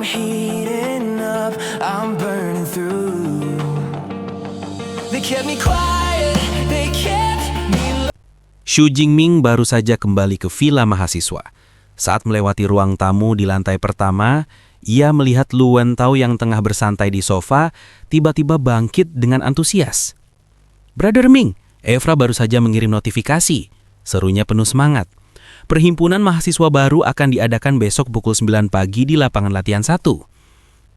I'm heating up, I'm burning through. They kept me quiet, they kept me. Xu Jingming baru saja kembali ke villa mahasiswa. Saat melewati ruang tamu di lantai pertama, ia melihat Lu Wentao yang tengah bersantai di sofa, tiba-tiba bangkit dengan antusias. "Brother Ming, Evra baru saja mengirim notifikasi," serunya penuh semangat. "Perhimpunan mahasiswa baru akan diadakan besok pukul 9 pagi di lapangan latihan 1.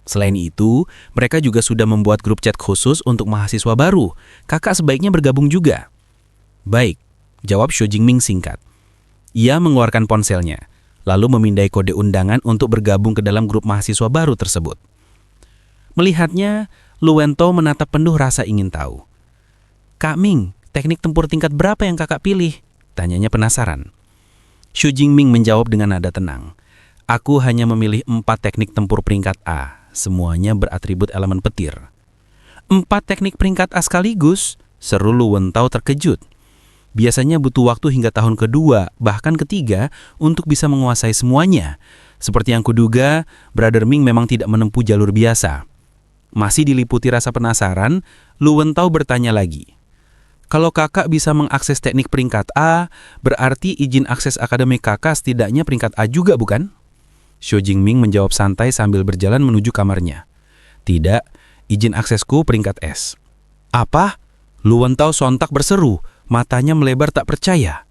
Selain itu, mereka juga sudah membuat grup chat khusus untuk mahasiswa baru. Kakak sebaiknya bergabung juga." "Baik," jawab Xu Jingming singkat. Ia mengeluarkan ponselnya, lalu memindai kode undangan untuk bergabung ke dalam grup mahasiswa baru tersebut. Melihatnya, Lu Wentao menatap penuh rasa ingin tahu. "Kak Ming, teknik tempur tingkat berapa yang kakak pilih?" tanyanya penasaran. Xu Jingming menjawab dengan nada tenang. "Aku hanya memilih 4 teknik tempur peringkat A, semuanya beratribut elemen petir." "4 teknik peringkat A sekaligus?" seru Lu Wentao terkejut. Biasanya butuh waktu hingga tahun kedua, bahkan ketiga, untuk bisa menguasai semuanya. Seperti yang kuduga, Brother Ming memang tidak menempuh jalur biasa. Masih diliputi rasa penasaran, Lu Wentao bertanya lagi. "Kalau kakak bisa mengakses teknik peringkat A, berarti izin akses akademik kakak setidaknya peringkat A juga, bukan?" Xu Jingming menjawab santai sambil berjalan menuju kamarnya. "Tidak, izin aksesku peringkat S." "Apa?" Lu Wentao sontak berseru, matanya melebar tak percaya.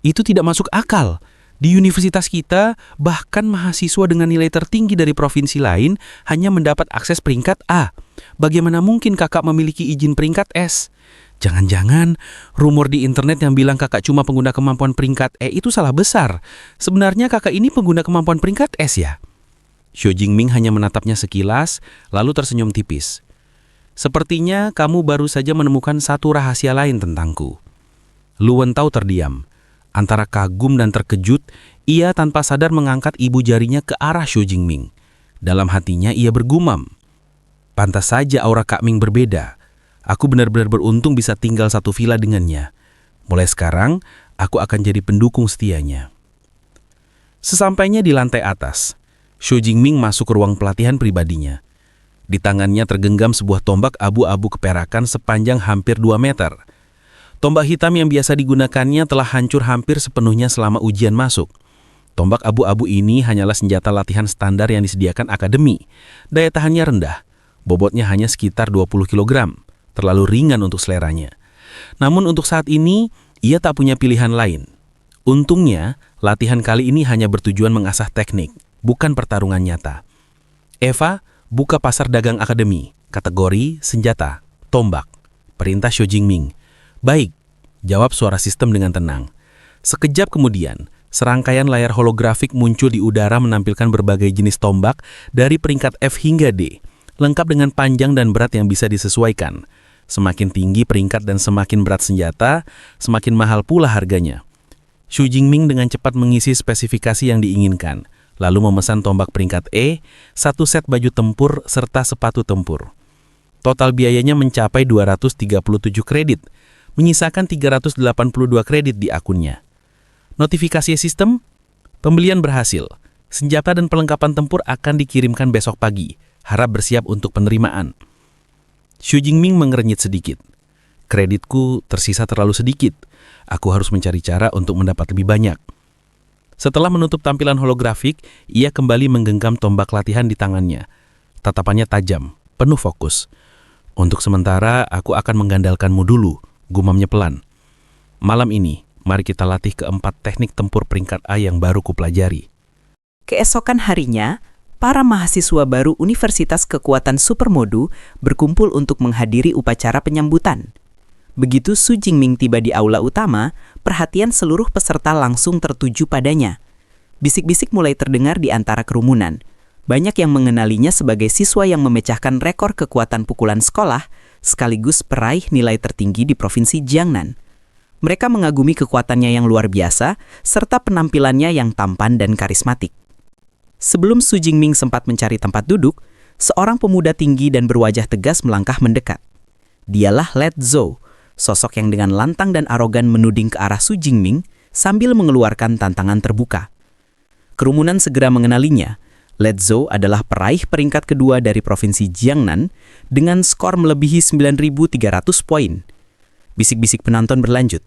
"Itu tidak masuk akal. Di universitas kita, bahkan mahasiswa dengan nilai tertinggi dari provinsi lain hanya mendapat akses peringkat A. Bagaimana mungkin kakak memiliki izin peringkat S? Jangan-jangan rumor di internet yang bilang kakak cuma pengguna kemampuan peringkat E itu salah besar. Sebenarnya kakak ini pengguna kemampuan peringkat S ya?" Xu Jingming hanya menatapnya sekilas, lalu tersenyum tipis. "Sepertinya kamu baru saja menemukan satu rahasia lain tentangku." Lu Wentao terdiam. Antara kagum dan terkejut, ia tanpa sadar mengangkat ibu jarinya ke arah Xu Jingming. Dalam hatinya ia bergumam. "Pantas saja aura Kak Ming berbeda. Aku benar-benar beruntung bisa tinggal satu villa dengannya. Mulai sekarang, aku akan jadi pendukung setianya." Sesampainya di lantai atas, Xu Jingming masuk ke ruang pelatihan pribadinya. Di tangannya tergenggam sebuah tombak abu-abu keperakan sepanjang hampir 2 meter. Tombak hitam yang biasa digunakannya telah hancur hampir sepenuhnya selama ujian masuk. Tombak abu-abu ini hanyalah senjata latihan standar yang disediakan akademi. Daya tahannya rendah, bobotnya hanya sekitar 20 kg, terlalu ringan untuk seleranya. Namun untuk saat ini, ia tak punya pilihan lain. Untungnya, latihan kali ini hanya bertujuan mengasah teknik, bukan pertarungan nyata. "Eva, buka pasar dagang akademi, kategori senjata, tombak," perintah Xu Jingming. "Baik," jawab suara sistem dengan tenang. Sekejap kemudian, serangkaian layar holografik muncul di udara menampilkan berbagai jenis tombak dari peringkat F hingga D, lengkap dengan panjang dan berat yang bisa disesuaikan. Semakin tinggi peringkat dan semakin berat senjata, semakin mahal pula harganya. Xu Jingming dengan cepat mengisi spesifikasi yang diinginkan, lalu memesan tombak peringkat E, 1 set baju tempur, serta sepatu tempur. Total biayanya mencapai 237 kredit, menyisakan 382 kredit di akunnya. Notifikasi sistem, pembelian berhasil. Senjata dan perlengkapan tempur akan dikirimkan besok pagi. Harap bersiap untuk penerimaan. Xu Jingming mengernyit sedikit. "Kreditku tersisa terlalu sedikit. Aku harus mencari cara untuk mendapat lebih banyak." Setelah menutup tampilan holografik, ia kembali menggenggam tombak latihan di tangannya. Tatapannya tajam, penuh fokus. "Untuk sementara, aku akan mengandalkanmu dulu," gumamnya pelan. "Malam ini, mari kita latih keempat teknik tempur peringkat A yang baru kupelajari." Keesokan harinya, para mahasiswa baru Universitas Kekuatan Supermodu berkumpul untuk menghadiri upacara penyambutan. Begitu Xu Jingming tiba di aula utama, perhatian seluruh peserta langsung tertuju padanya. Bisik-bisik mulai terdengar di antara kerumunan. Banyak yang mengenalinya sebagai siswa yang memecahkan rekor kekuatan pukulan sekolah, sekaligus peraih nilai tertinggi di Provinsi Jiangnan. Mereka mengagumi kekuatannya yang luar biasa, serta penampilannya yang tampan dan karismatik. Sebelum Xu Jingming sempat mencari tempat duduk, seorang pemuda tinggi dan berwajah tegas melangkah mendekat. Dialah Let Zhou, sosok yang dengan lantang dan arogan menuding ke arah Xu Jingming sambil mengeluarkan tantangan terbuka. Kerumunan segera mengenalinya. Led Zhou adalah peraih peringkat kedua dari Provinsi Jiangnan dengan skor melebihi 9.300 poin. Bisik-bisik penonton berlanjut.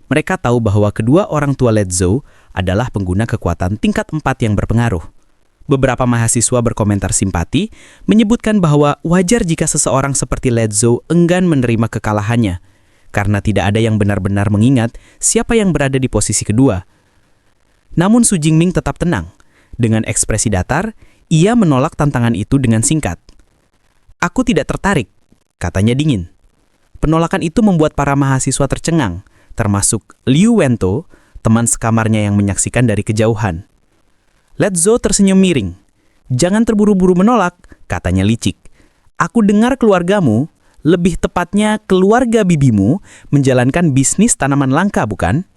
Mereka tahu bahwa kedua orang tua Led Zhou adalah pengguna kekuatan tingkat 4 yang berpengaruh. Beberapa mahasiswa berkomentar simpati, menyebutkan bahwa wajar jika seseorang seperti Led Zhou enggan menerima kekalahannya, karena tidak ada yang benar-benar mengingat siapa yang berada di posisi kedua. Namun Su Jingming tetap tenang. Dengan ekspresi datar, ia menolak tantangan itu dengan singkat. "Aku tidak tertarik," katanya dingin. Penolakan itu membuat para mahasiswa tercengang, termasuk Liu Wento, teman sekamarnya yang menyaksikan dari kejauhan. Led Zhou tersenyum miring. "Jangan terburu-buru menolak," katanya licik. "Aku dengar keluargamu, lebih tepatnya keluarga bibimu, menjalankan bisnis tanaman langka, bukan?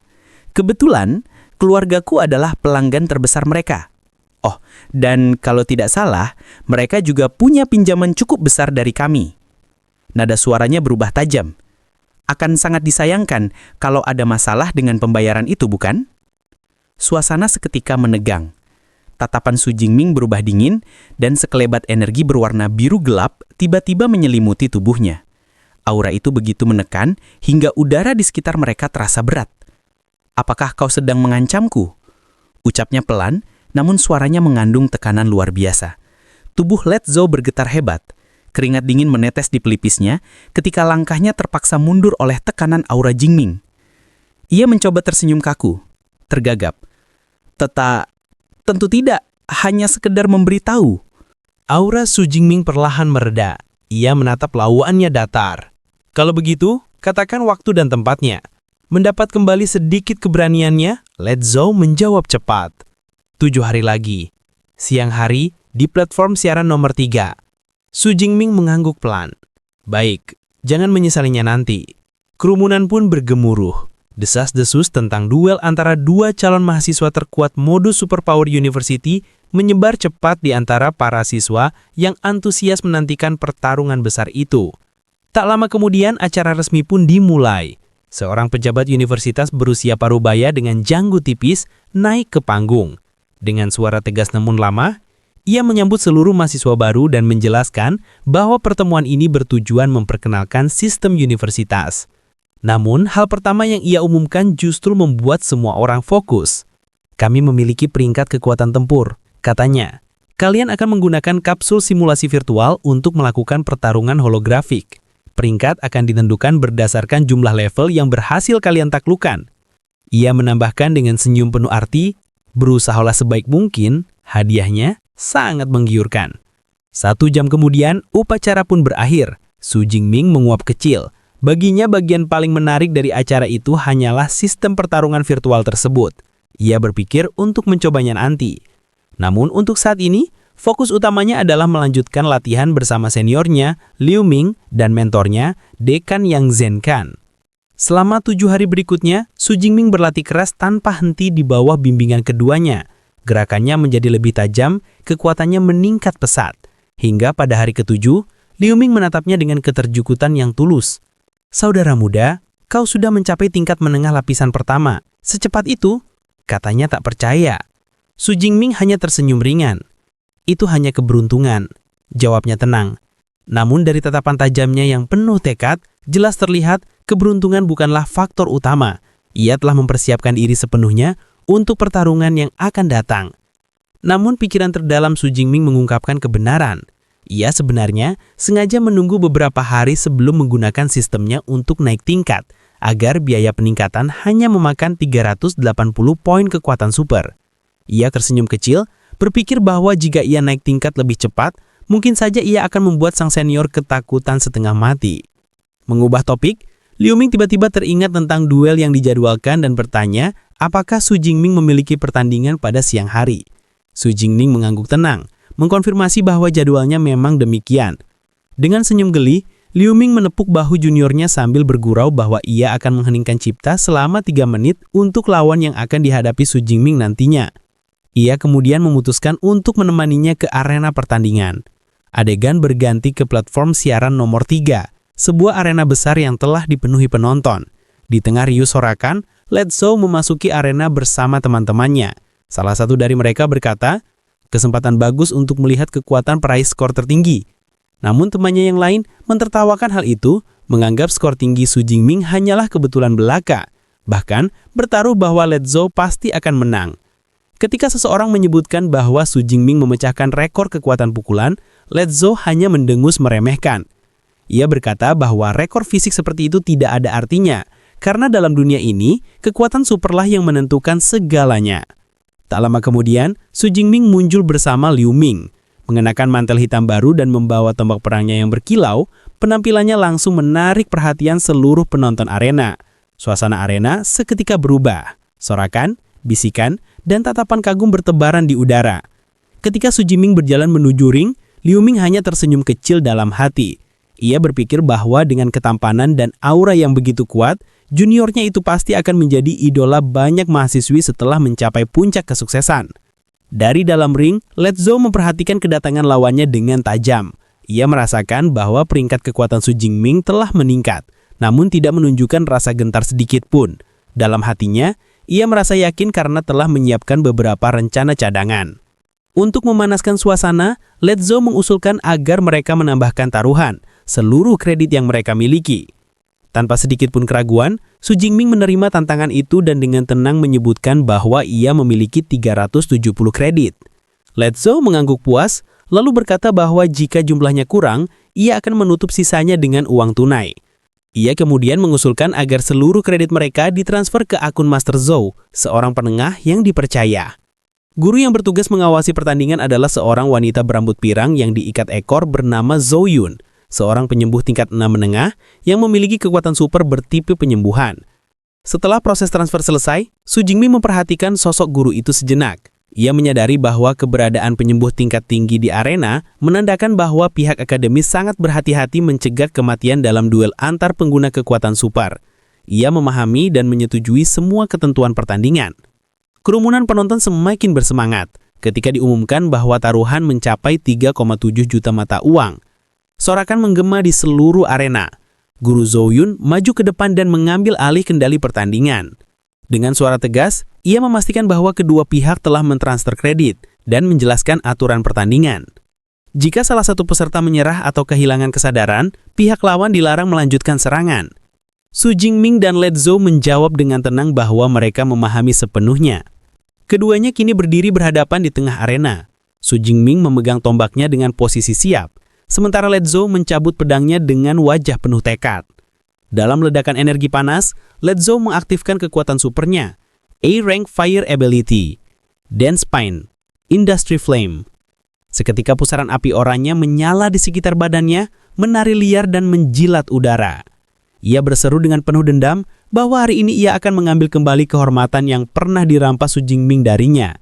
Kebetulan, keluargaku adalah pelanggan terbesar mereka. Oh, dan kalau tidak salah, mereka juga punya pinjaman cukup besar dari kami." Nada suaranya berubah tajam. "Akan sangat disayangkan kalau ada masalah dengan pembayaran itu, bukan?" Suasana seketika menegang. Tatapan Su Jingming berubah dingin dan sekelebat energi berwarna biru gelap tiba-tiba menyelimuti tubuhnya. Aura itu begitu menekan hingga udara di sekitar mereka terasa berat. "Apakah kau sedang mengancamku?" Ucapnya pelan, namun suaranya mengandung tekanan luar biasa. Tubuh Led Zhou bergetar hebat. Keringat dingin menetes di pelipisnya ketika langkahnya terpaksa mundur oleh tekanan aura Jingming. Ia mencoba tersenyum kaku, tergagap. Tentu tidak, hanya sekedar memberitahu." Aura Su Jingming perlahan mereda. Ia menatap lawannya datar. "Kalau begitu, katakan waktu dan tempatnya." Mendapat kembali sedikit keberaniannya, Led Zhou menjawab cepat. 7 hari lagi. Siang hari di platform siaran nomor 3. Su Jingming mengangguk pelan. "Baik, jangan menyesalinya nanti." Kerumunan pun bergemuruh. Desas-desus tentang duel antara dua calon mahasiswa terkuat modus Superpower University menyebar cepat di antara para siswa yang antusias menantikan pertarungan besar itu. Tak lama kemudian acara resmi pun dimulai. Seorang pejabat universitas berusia parubaya dengan janggut tipis naik ke panggung. Dengan suara tegas namun lama, ia menyambut seluruh mahasiswa baru dan menjelaskan bahwa pertemuan ini bertujuan memperkenalkan sistem universitas. Namun, hal pertama yang ia umumkan justru membuat semua orang fokus. "Kami memiliki peringkat kekuatan tempur," katanya. "Kalian akan menggunakan kapsul simulasi virtual untuk melakukan pertarungan holografik. Peringkat akan ditentukan berdasarkan jumlah level yang berhasil kalian taklukkan." Ia menambahkan dengan senyum penuh arti, "Berusahalah sebaik mungkin, hadiahnya sangat menggiurkan." 1 jam kemudian, upacara pun berakhir. Su Jingming menguap kecil. Baginya bagian paling menarik dari acara itu hanyalah sistem pertarungan virtual tersebut. Ia berpikir untuk mencobanya nanti. Namun untuk saat ini, fokus utamanya adalah melanjutkan latihan bersama seniornya, Liu Ming, dan mentornya, Dekan Yang Zhenkan. Selama 7 hari berikutnya, Su Jingming berlatih keras tanpa henti di bawah bimbingan keduanya. Gerakannya menjadi lebih tajam, kekuatannya meningkat pesat. Hingga pada hari ke-7, Liu Ming menatapnya dengan keterjukutan yang tulus. "Saudara muda, kau sudah mencapai tingkat menengah lapisan pertama. Secepat itu?" Katanya tak percaya. Su Jingming hanya tersenyum ringan. "Itu hanya keberuntungan," jawabnya tenang. Namun dari tatapan tajamnya yang penuh tekad, jelas terlihat keberuntungan bukanlah faktor utama. Ia telah mempersiapkan diri sepenuhnya untuk pertarungan yang akan datang. Namun pikiran terdalam Su Jingming mengungkapkan kebenaran. Ia sebenarnya sengaja menunggu beberapa hari sebelum menggunakan sistemnya untuk naik tingkat, agar biaya peningkatan hanya memakan 380 poin kekuatan super. Ia tersenyum kecil, berpikir bahwa jika ia naik tingkat lebih cepat, mungkin saja ia akan membuat sang senior ketakutan setengah mati. Mengubah topik, Liu Ming tiba-tiba teringat tentang duel yang dijadwalkan dan bertanya apakah Su Jingming memiliki pertandingan pada siang hari. Su Jingming mengangguk tenang, mengkonfirmasi bahwa jadwalnya memang demikian. Dengan senyum geli, Liu Ming menepuk bahu juniornya sambil bergurau bahwa ia akan mengheningkan cipta selama 3 menit untuk lawan yang akan dihadapi Su Jingming nantinya. Ia kemudian memutuskan untuk menemaninya ke arena pertandingan. Adegan berganti ke platform siaran nomor 3, sebuah arena besar yang telah dipenuhi penonton. Di tengah riuh sorakan, Led Zhou memasuki arena bersama teman-temannya. Salah satu dari mereka berkata, Kesempatan bagus untuk melihat kekuatan peraih skor tertinggi. Namun temannya yang lain mentertawakan hal itu, menganggap skor tinggi Su Jingming hanyalah kebetulan belaka. Bahkan bertaruh bahwa Led Zhou pasti akan menang. Ketika seseorang menyebutkan bahwa Su Jingming memecahkan rekor kekuatan pukulan, Led Zhou hanya mendengus meremehkan. Ia berkata bahwa rekor fisik seperti itu tidak ada artinya, karena dalam dunia ini, kekuatan superlah yang menentukan segalanya. Tak lama kemudian, Su Jingming muncul bersama Liu Ming. Mengenakan mantel hitam baru dan membawa tombak perangnya yang berkilau, penampilannya langsung menarik perhatian seluruh penonton arena. Suasana arena seketika berubah. Sorakan, bisikan, dan tatapan kagum bertebaran di udara. Ketika Su Jingming berjalan menuju ring, Liu Ming hanya tersenyum kecil dalam hati. Ia berpikir bahwa dengan ketampanan dan aura yang begitu kuat, juniornya itu pasti akan menjadi idola banyak mahasiswi setelah mencapai puncak kesuksesan. Dari dalam ring, Led Zhou memperhatikan kedatangan lawannya dengan tajam. Ia merasakan bahwa peringkat kekuatan Su Jingming telah meningkat, namun tidak menunjukkan rasa gentar sedikit pun. Dalam hatinya, ia merasa yakin karena telah menyiapkan beberapa rencana cadangan. Untuk memanaskan suasana, Led Zhou mengusulkan agar mereka menambahkan taruhan, seluruh kredit yang mereka miliki. Tanpa sedikit pun keraguan, Su Jingming menerima tantangan itu dan dengan tenang menyebutkan bahwa ia memiliki 370 kredit. Led Zhou mengangguk puas, lalu berkata bahwa jika jumlahnya kurang, ia akan menutup sisanya dengan uang tunai. Ia kemudian mengusulkan agar seluruh kredit mereka ditransfer ke akun Master Zhou, seorang penengah yang dipercaya. Guru yang bertugas mengawasi pertandingan adalah seorang wanita berambut pirang yang diikat ekor bernama Zhou Yun, seorang penyembuh tingkat 6 menengah yang memiliki kekuatan super bertipe penyembuhan. Setelah proses transfer selesai, Su Jingming memperhatikan sosok guru itu sejenak. Ia menyadari bahwa keberadaan penyembuh tingkat tinggi di arena menandakan bahwa pihak akademis sangat berhati-hati mencegah kematian dalam duel antar pengguna kekuatan super. Ia memahami dan menyetujui semua ketentuan pertandingan. Kerumunan penonton semakin bersemangat ketika diumumkan bahwa taruhan mencapai 3,7 juta mata uang. Sorakan menggema di seluruh arena. Guru Zhou Yun maju ke depan dan mengambil alih kendali pertandingan. Dengan suara tegas, ia memastikan bahwa kedua pihak telah mentransfer kredit dan menjelaskan aturan pertandingan. Jika salah satu peserta menyerah atau kehilangan kesadaran, pihak lawan dilarang melanjutkan serangan. Su Jingming dan Led Zhou menjawab dengan tenang bahwa mereka memahami sepenuhnya. Keduanya kini berdiri berhadapan di tengah arena. Su Jingming memegang tombaknya dengan posisi siap, sementara Led Zhou mencabut pedangnya dengan wajah penuh tekad. Dalam ledakan energi panas, Led Zhou mengaktifkan kekuatan supernya, A-Rank Fire Ability, Dance Spine, Industry Flame. Seketika pusaran api oranye menyala di sekitar badannya, menari liar dan menjilat udara. Ia berseru dengan penuh dendam bahwa hari ini ia akan mengambil kembali kehormatan yang pernah dirampas Su Jingming darinya.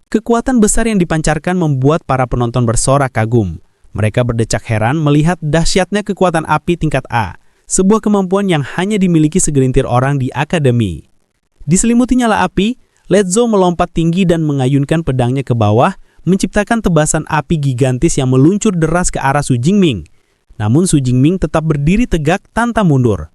Kekuatan besar yang dipancarkan membuat para penonton bersorak kagum. Mereka berdecak heran melihat dahsyatnya kekuatan api tingkat A, sebuah kemampuan yang hanya dimiliki segelintir orang di akademi. Diselimuti nyala api, Led Zhou melompat tinggi dan mengayunkan pedangnya ke bawah, menciptakan tebasan api gigantis yang meluncur deras ke arah Su Jingming. Namun Su Jingming tetap berdiri tegak tanpa mundur.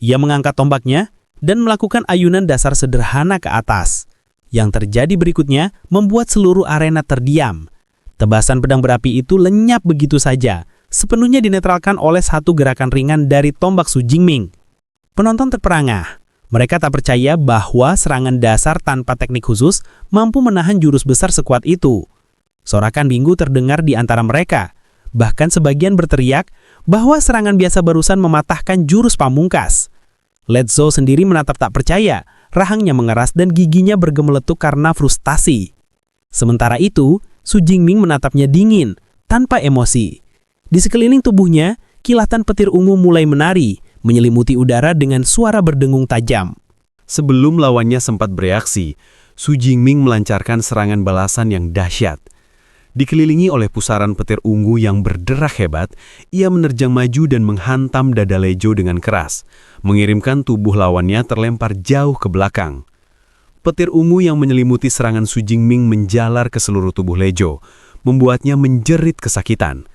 Ia mengangkat tombaknya dan melakukan ayunan dasar sederhana ke atas. Yang terjadi berikutnya membuat seluruh arena terdiam. Tebasan pedang berapi itu lenyap begitu saja, sepenuhnya dinetralkan oleh satu gerakan ringan dari tombak Su Jingming. Penonton terperangah. Mereka tak percaya bahwa serangan dasar tanpa teknik khusus mampu menahan jurus besar sekuat itu. Sorakan binggu terdengar di antara mereka. Bahkan sebagian berteriak bahwa serangan biasa barusan mematahkan jurus pamungkas. Led Zhou sendiri menatap tak percaya, rahangnya mengeras dan giginya bergemeletuk karena frustasi. Sementara itu, Su Jingming menatapnya dingin, tanpa emosi. Di sekeliling tubuhnya, kilatan petir ungu mulai menari, menyelimuti udara dengan suara berdengung tajam. Sebelum lawannya sempat bereaksi, Su Jingming melancarkan serangan balasan yang dahsyat. Dikelilingi oleh pusaran petir ungu yang berderak hebat, ia menerjang maju dan menghantam dada Led Zhou dengan keras, mengirimkan tubuh lawannya terlempar jauh ke belakang. Petir ungu yang menyelimuti serangan Su Jingming menjalar ke seluruh tubuh Led Zhou, membuatnya menjerit kesakitan.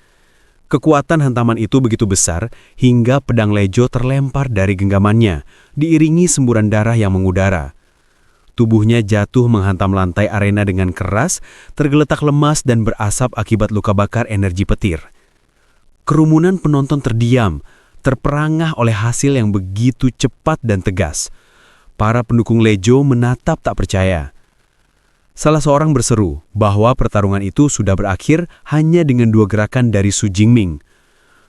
Kekuatan hantaman itu begitu besar hingga pedang Led Zhou terlempar dari genggamannya, diiringi semburan darah yang mengudara. Tubuhnya jatuh menghantam lantai arena dengan keras, tergeletak lemas dan berasap akibat luka bakar energi petir. Kerumunan penonton terdiam, terperangah oleh hasil yang begitu cepat dan tegas. Para pendukung Lejo menatap tak percaya. Salah seorang berseru bahwa pertarungan itu sudah berakhir hanya dengan 2 gerakan dari Su Jingming.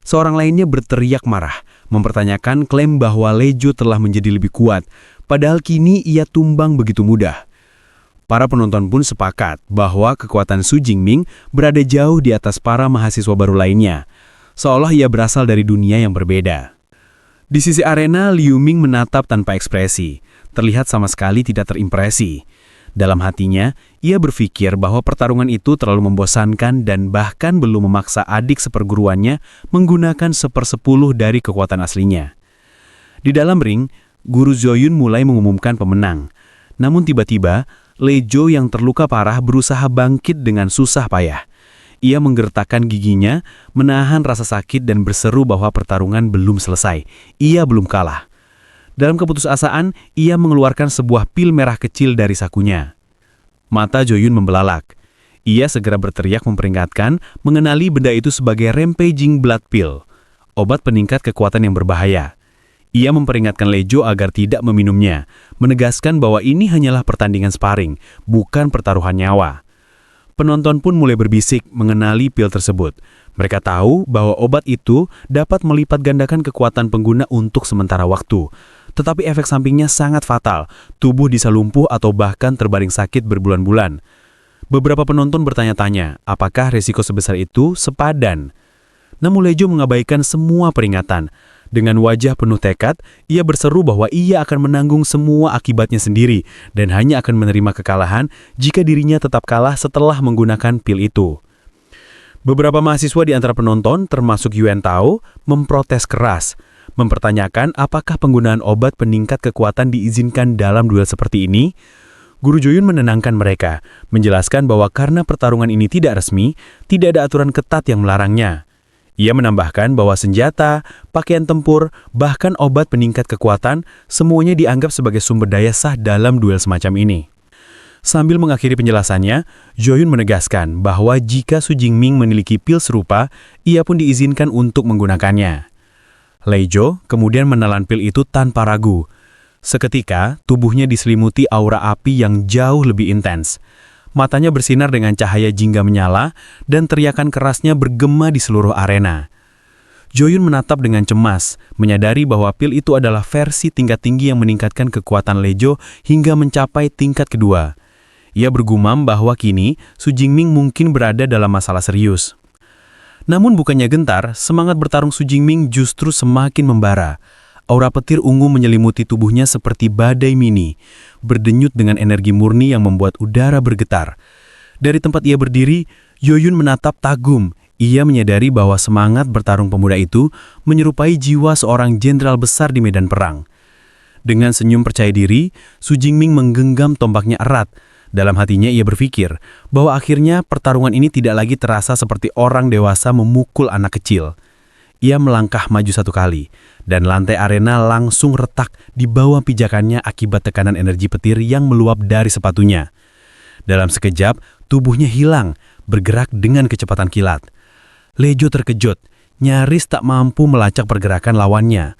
Seorang lainnya berteriak marah, mempertanyakan klaim bahwa Lejo telah menjadi lebih kuat, padahal kini ia tumbang begitu mudah. Para penonton pun sepakat bahwa kekuatan Su Jingming berada jauh di atas para mahasiswa baru lainnya, seolah ia berasal dari dunia yang berbeda. Di sisi arena, Liu Ming menatap tanpa ekspresi, terlihat sama sekali tidak terimpresi. Dalam hatinya, ia berpikir bahwa pertarungan itu terlalu membosankan dan bahkan belum memaksa adik seperguruannya menggunakan 1/10 dari kekuatan aslinya. Di dalam ring, Guru Zoyun mulai mengumumkan pemenang. Namun tiba-tiba, Lejo yang terluka parah berusaha bangkit dengan susah payah. Ia menggertakkan giginya, menahan rasa sakit dan berseru bahwa pertarungan belum selesai. Ia belum kalah. Dalam keputusasaan, ia mengeluarkan sebuah pil merah kecil dari sakunya. Mata Zoyun membelalak. Ia segera berteriak memperingatkan mengenali benda itu sebagai Rampaging Blood Pill, obat peningkat kekuatan yang berbahaya. Ia memperingatkan Lejo agar tidak meminumnya, menegaskan bahwa ini hanyalah pertandingan sparring, bukan pertaruhan nyawa. Penonton pun mulai berbisik mengenali pil tersebut. Mereka tahu bahwa obat itu dapat melipat gandakan kekuatan pengguna untuk sementara waktu. Tetapi efek sampingnya sangat fatal, tubuh bisa lumpuh atau bahkan terbaring sakit berbulan-bulan. Beberapa penonton bertanya-tanya, apakah risiko sebesar itu sepadan? Namun Lejo mengabaikan semua peringatan. Dengan wajah penuh tekad, ia berseru bahwa ia akan menanggung semua akibatnya sendiri dan hanya akan menerima kekalahan jika dirinya tetap kalah setelah menggunakan pil itu. Beberapa mahasiswa di antara penonton, termasuk Yuan Tao, memprotes keras, mempertanyakan apakah penggunaan obat peningkat kekuatan diizinkan dalam duel seperti ini. Guru Zoyun menenangkan mereka, menjelaskan bahwa karena pertarungan ini tidak resmi, tidak ada aturan ketat yang melarangnya. Ia menambahkan bahwa senjata, pakaian tempur, bahkan obat peningkat kekuatan, semuanya dianggap sebagai sumber daya sah dalam duel semacam ini. Sambil mengakhiri penjelasannya, Zoyun menegaskan bahwa jika Su Jingming memiliki pil serupa, ia pun diizinkan untuk menggunakannya. Lejo kemudian menelan pil itu tanpa ragu. Seketika, tubuhnya diselimuti aura api yang jauh lebih intens. Matanya bersinar dengan cahaya jingga menyala, dan teriakan kerasnya bergema di seluruh arena. Zoyun menatap dengan cemas, menyadari bahwa pil itu adalah versi tingkat tinggi yang meningkatkan kekuatan Lejo hingga mencapai tingkat kedua. Ia bergumam bahwa kini Su Jingming mungkin berada dalam masalah serius. Namun bukannya gentar, semangat bertarung Su Jingming justru semakin membara. Aura petir ungu menyelimuti tubuhnya seperti badai mini, berdenyut dengan energi murni yang membuat udara bergetar. Dari tempat ia berdiri, Yoyun menatap tagum. Ia menyadari bahwa semangat bertarung pemuda itu menyerupai jiwa seorang jenderal besar di medan perang. Dengan senyum percaya diri, Su Jingming menggenggam tombaknya erat. Dalam hatinya ia berpikir bahwa akhirnya pertarungan ini tidak lagi terasa seperti orang dewasa memukul anak kecil. Ia melangkah maju 1 kali, dan lantai arena langsung retak di bawah pijakannya akibat tekanan energi petir yang meluap dari sepatunya. Dalam sekejap, tubuhnya hilang, bergerak dengan kecepatan kilat. Lejo terkejut, nyaris tak mampu melacak pergerakan lawannya.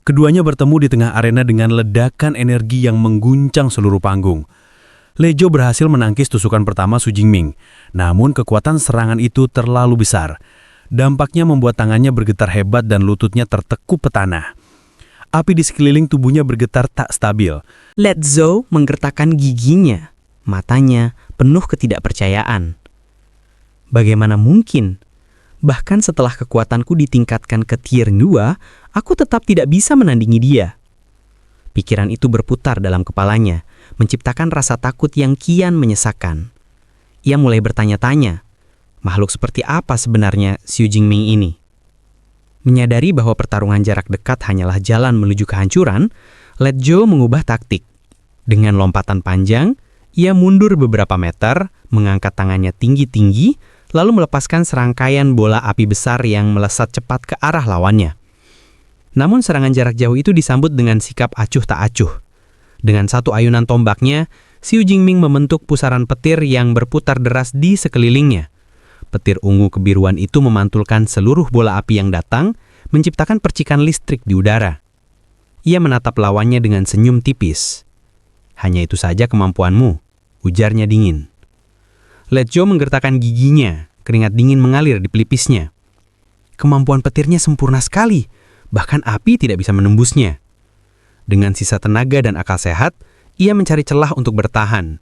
Keduanya bertemu di tengah arena dengan ledakan energi yang mengguncang seluruh panggung. Lejo berhasil menangkis tusukan pertama Su Jingming, namun kekuatan serangan itu terlalu besar. Dampaknya membuat tangannya bergetar hebat dan lututnya tertekuk petanah. Api di sekeliling tubuhnya bergetar tak stabil. Lejo menggertakkan giginya, matanya penuh ketidakpercayaan. Bagaimana mungkin? Bahkan setelah kekuatanku ditingkatkan ke tier 2, aku tetap tidak bisa menandingi dia. Pikiran itu berputar dalam kepalanya, menciptakan rasa takut yang kian menyesakkan. Ia mulai bertanya-tanya, makhluk seperti apa sebenarnya Su Jingming ini? Menyadari bahwa pertarungan jarak dekat hanyalah jalan menuju kehancuran, Lejo mengubah taktik. Dengan lompatan panjang, ia mundur beberapa meter, mengangkat tangannya tinggi-tinggi, lalu melepaskan serangkaian bola api besar yang melesat cepat ke arah lawannya. Namun serangan jarak jauh itu disambut dengan sikap acuh tak acuh. Dengan satu ayunan tombaknya, Xu Jingming membentuk pusaran petir yang berputar deras di sekelilingnya. Petir ungu kebiruan itu memantulkan seluruh bola api yang datang, menciptakan percikan listrik di udara. Ia menatap lawannya dengan senyum tipis. "Hanya itu saja kemampuanmu," ujarnya dingin. Let Zhou menggertakkan giginya, keringat dingin mengalir di pelipisnya. Kemampuan petirnya sempurna sekali, bahkan api tidak bisa menembusnya. Dengan sisa tenaga dan akal sehat, ia mencari celah untuk bertahan.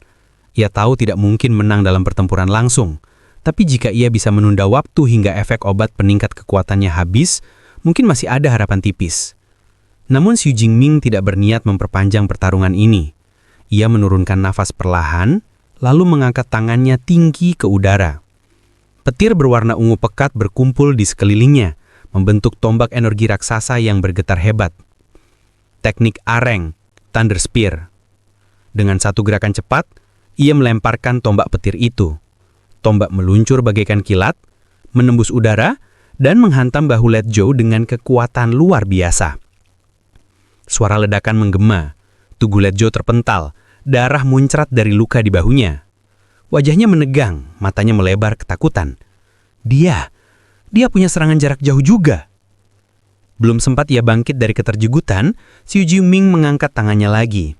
Ia tahu tidak mungkin menang dalam pertempuran langsung, tapi jika ia bisa menunda waktu hingga efek obat peningkat kekuatannya habis, mungkin masih ada harapan tipis. Namun Xu Jingming tidak berniat memperpanjang pertarungan ini. Ia menurunkan nafas perlahan, lalu mengangkat tangannya tinggi ke udara. Petir berwarna ungu pekat berkumpul di sekelilingnya, membentuk tombak energi raksasa yang bergetar hebat. Teknik Areng, Thunder Spear. Dengan satu gerakan cepat, ia melemparkan tombak petir itu. Tombak meluncur bagaikan kilat, menembus udara, dan menghantam bahu Let Zhou dengan kekuatan luar biasa. Suara ledakan menggema, tubuh Let Zhou terpental, darah muncrat dari luka di bahunya. Wajahnya menegang, matanya melebar ketakutan. Dia punya serangan jarak jauh juga. Belum sempat ia bangkit dari keterjegutan, Xu Jingming mengangkat tangannya lagi.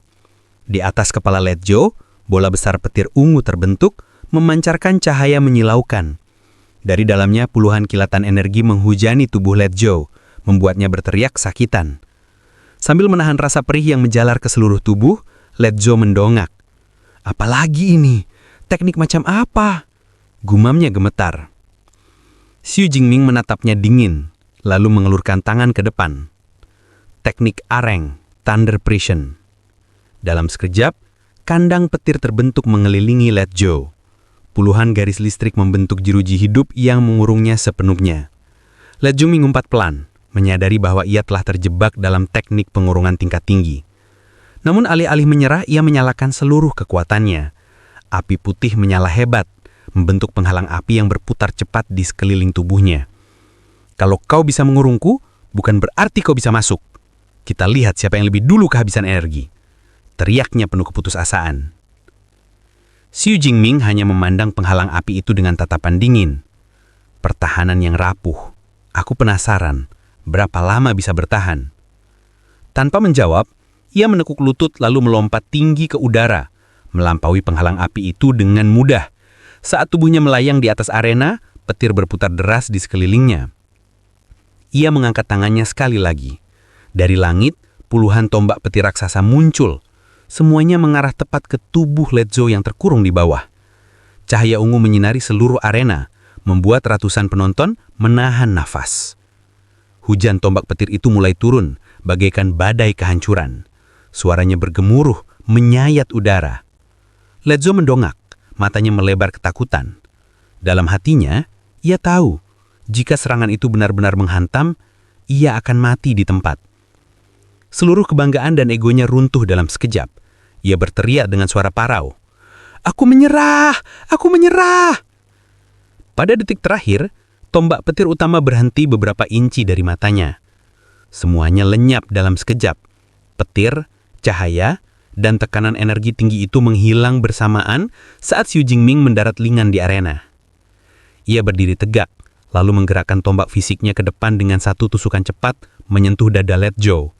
Di atas kepala Let Zhou, bola besar petir ungu terbentuk, memancarkan cahaya menyilaukan. Dari dalamnya puluhan kilatan energi menghujani tubuh Let Zhou, membuatnya berteriak kesakitan. Sambil menahan rasa perih yang menjalar ke seluruh tubuh, Let Zhou mendongak. "Apalagi ini? Teknik macam apa?" Gumamnya gemetar. Xu Jingming menatapnya dingin, lalu mengelurkan tangan ke depan. Teknik Areng, Thunder Prison. Dalam sekejap, kandang petir terbentuk mengelilingi Let Zhou. Puluhan garis listrik membentuk jeruji hidup yang mengurungnya sepenuhnya. Let Zhou mengumpat pelan, menyadari bahwa ia telah terjebak dalam teknik pengurungan tingkat tinggi. Namun alih-alih menyerah, ia menyalakan seluruh kekuatannya. Api putih menyala hebat, membentuk penghalang api yang berputar cepat di sekeliling tubuhnya. "Kalau kau bisa mengurungku, bukan berarti kau bisa masuk. Kita lihat siapa yang lebih dulu kehabisan energi," teriaknya penuh keputusasaan. Xu Jingming hanya memandang penghalang api itu dengan tatapan dingin. Pertahanan yang rapuh. Aku penasaran, berapa lama bisa bertahan? Tanpa menjawab, ia menekuk lutut lalu melompat tinggi ke udara, melampaui penghalang api itu dengan mudah. Saat tubuhnya melayang di atas arena, petir berputar deras di sekelilingnya. Ia mengangkat tangannya sekali lagi. Dari langit, puluhan tombak petir raksasa muncul. Semuanya mengarah tepat ke tubuh Let Zhou yang terkurung di bawah. Cahaya ungu menyinari seluruh arena, membuat ratusan penonton menahan nafas. Hujan tombak petir itu mulai turun, bagaikan badai kehancuran. Suaranya bergemuruh, menyayat udara. Let Zhou mendongak, matanya melebar ketakutan. Dalam hatinya, ia tahu, jika serangan itu benar-benar menghantam, ia akan mati di tempat. Seluruh kebanggaan dan egonya runtuh dalam sekejap. Ia berteriak dengan suara parau. "Aku menyerah! Aku menyerah!" Pada detik terakhir, tombak petir utama berhenti beberapa inci dari matanya. Semuanya lenyap dalam sekejap. Petir, cahaya, dan tekanan energi tinggi itu menghilang bersamaan saat Xu Jingming mendarat ringan di arena. Ia berdiri tegak, lalu menggerakkan tombak fisiknya ke depan dengan satu tusukan cepat menyentuh dada Let Zhou.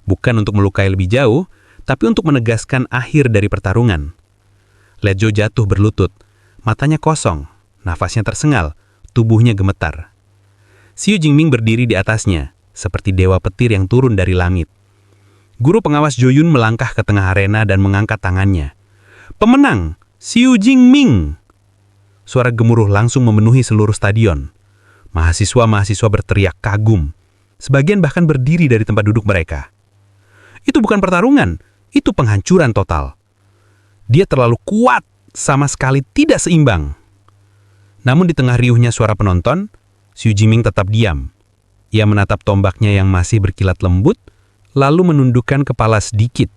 Bukan untuk melukai lebih jauh, tapi untuk menegaskan akhir dari pertarungan. Let Zhou jatuh berlutut, matanya kosong, nafasnya tersengal, tubuhnya gemetar. Xu Jingming berdiri di atasnya, seperti dewa petir yang turun dari langit. Guru pengawas Zhou Yun melangkah ke tengah arena dan mengangkat tangannya. "Pemenang, Xu Jingming!" Suara gemuruh langsung memenuhi seluruh stadion. Mahasiswa-mahasiswa berteriak kagum. Sebagian bahkan berdiri dari tempat duduk mereka. Itu bukan pertarungan, itu penghancuran total. Dia terlalu kuat, sama sekali tidak seimbang. Namun di tengah riuhnya suara penonton, Xu Jingming tetap diam. Ia menatap tombaknya yang masih berkilat lembut, lalu menundukkan kepala sedikit,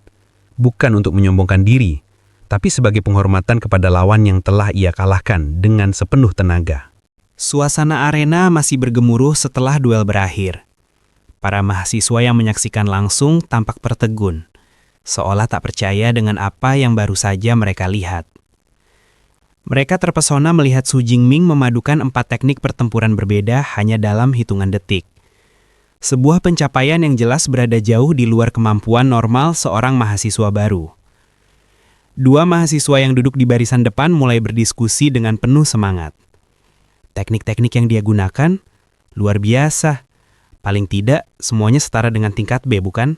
bukan untuk menyombongkan diri, tapi sebagai penghormatan kepada lawan yang telah ia kalahkan dengan sepenuh tenaga. Suasana arena masih bergemuruh setelah duel berakhir. Para mahasiswa yang menyaksikan langsung tampak tertegun. seolah tak percaya dengan apa yang baru saja mereka lihat. Mereka terpesona melihat Su Jingming memadukan 4 teknik pertempuran berbeda hanya dalam hitungan detik. Sebuah pencapaian yang jelas berada jauh di luar kemampuan normal seorang mahasiswa baru. 2 mahasiswa yang duduk di barisan depan mulai berdiskusi dengan penuh semangat. Teknik-teknik yang dia gunakan luar biasa. Paling tidak, semuanya setara dengan tingkat B, bukan?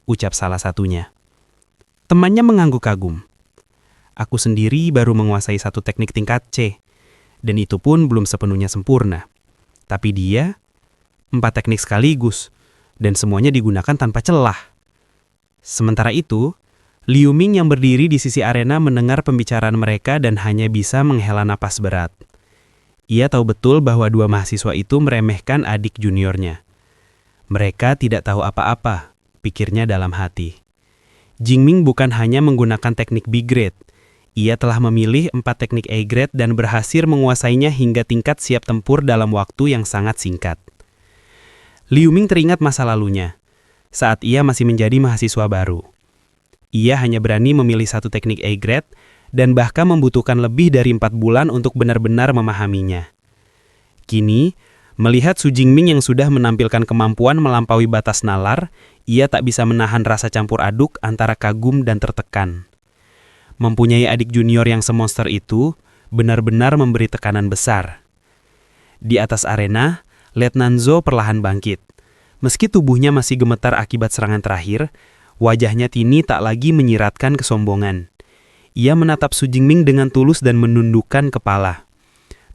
Ucap salah satunya. Temannya mengangguk kagum. Aku sendiri baru menguasai 1 teknik tingkat C, dan itu pun belum sepenuhnya sempurna. Tapi dia, 4 teknik sekaligus, dan semuanya digunakan tanpa celah. Sementara itu, Liu Ming yang berdiri di sisi arena mendengar pembicaraan mereka dan hanya bisa menghela napas berat. Ia tahu betul bahwa 2 mahasiswa itu meremehkan adik juniornya. Mereka tidak tahu apa-apa, pikirnya dalam hati. Jingming bukan hanya menggunakan teknik B grade. Ia telah memilih 4 teknik A grade dan berhasil menguasainya hingga tingkat siap tempur dalam waktu yang sangat singkat. Liu Ming teringat masa lalunya, saat ia masih menjadi mahasiswa baru. Ia hanya berani memilih 1 teknik A grade dan bahkan membutuhkan lebih dari 4 bulan untuk benar-benar memahaminya. Kini, melihat Su Jingming yang sudah menampilkan kemampuan melampaui batas nalar, ia tak bisa menahan rasa campur aduk antara kagum dan tertekan. Mempunyai adik junior yang semonster itu, benar-benar memberi tekanan besar. Di atas arena, Letnan Zhou perlahan bangkit. Meski tubuhnya masih gemetar akibat serangan terakhir, wajahnya kini tak lagi menyiratkan kesombongan. Ia menatap Su Jingming dengan tulus dan menundukkan kepala.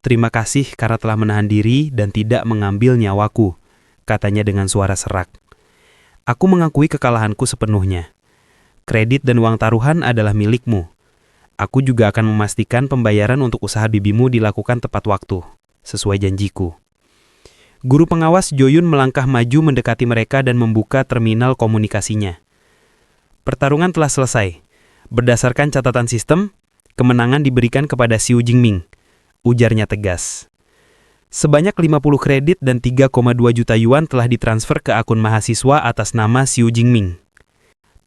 Terima kasih karena telah menahan diri dan tidak mengambil nyawaku, katanya dengan suara serak. Aku mengakui kekalahanku sepenuhnya. Kredit dan uang taruhan adalah milikmu. Aku juga akan memastikan pembayaran untuk usaha bibimu dilakukan tepat waktu, sesuai janjiku. Guru pengawas Joyun melangkah maju mendekati mereka dan membuka terminal komunikasinya. Pertarungan telah selesai. Berdasarkan catatan sistem, kemenangan diberikan kepada Su Jingming, ujarnya tegas. Sebanyak 50 kredit dan 3,2 juta yuan telah ditransfer ke akun mahasiswa atas nama Su Jingming.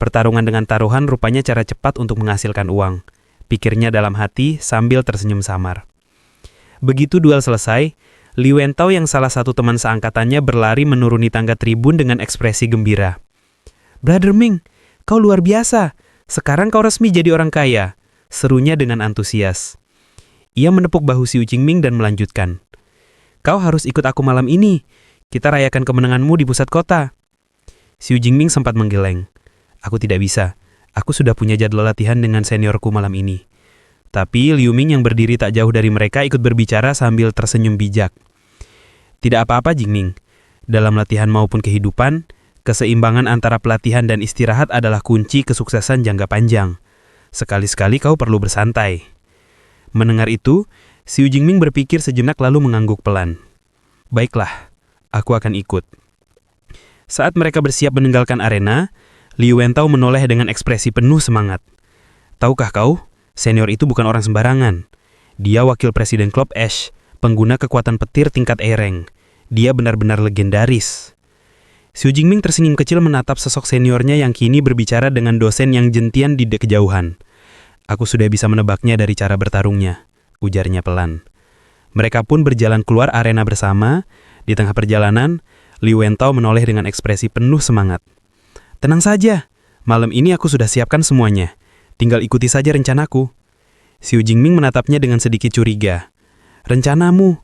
Pertarungan dengan taruhan rupanya cara cepat untuk menghasilkan uang, pikirnya dalam hati sambil tersenyum samar. Begitu duel selesai, Li Wentao yang salah satu teman seangkatannya berlari menuruni tangga tribun dengan ekspresi gembira. Brother Ming, kau luar biasa. Sekarang kau resmi jadi orang kaya, serunya dengan antusias. Ia menepuk bahu Su Jingming dan melanjutkan. Kau harus ikut aku malam ini. Kita rayakan kemenanganmu di pusat kota. Su Jingming sempat menggeleng. Aku tidak bisa. Aku sudah punya jadwal latihan dengan seniorku malam ini. Tapi Liu Ming yang berdiri tak jauh dari mereka ikut berbicara sambil tersenyum bijak. Tidak apa-apa Jingming. Dalam latihan maupun kehidupan, keseimbangan antara pelatihan dan istirahat adalah kunci kesuksesan jangka panjang. Sekali-sekali kau perlu bersantai. Mendengar itu, Su Jingming berpikir sejenak lalu mengangguk pelan. Baiklah, aku akan ikut. Saat mereka bersiap meninggalkan arena, Li Wentao menoleh dengan ekspresi penuh semangat. Tahukah kau, senior itu bukan orang sembarangan. Dia wakil presiden klub Ash, pengguna kekuatan petir tingkat A-rank. Dia benar-benar legendaris. Su Jingming tersenyum kecil menatap sosok seniornya yang kini berbicara dengan dosen yang gentian di kejauhan. Aku sudah bisa menebaknya dari cara bertarungnya, ujarnya pelan. Mereka pun berjalan keluar arena bersama. Di tengah perjalanan, Li Wentao menoleh dengan ekspresi penuh semangat. Tenang saja, malam ini aku sudah siapkan semuanya. Tinggal ikuti saja rencanaku. Su Jingming menatapnya dengan sedikit curiga. Rencanamu?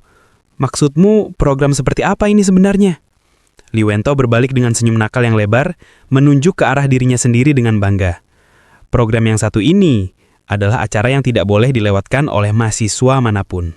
Maksudmu program seperti apa ini sebenarnya? Li Wentao berbalik dengan senyum nakal yang lebar, menunjuk ke arah dirinya sendiri dengan bangga. Program yang satu ini adalah acara yang tidak boleh dilewatkan oleh mahasiswa manapun.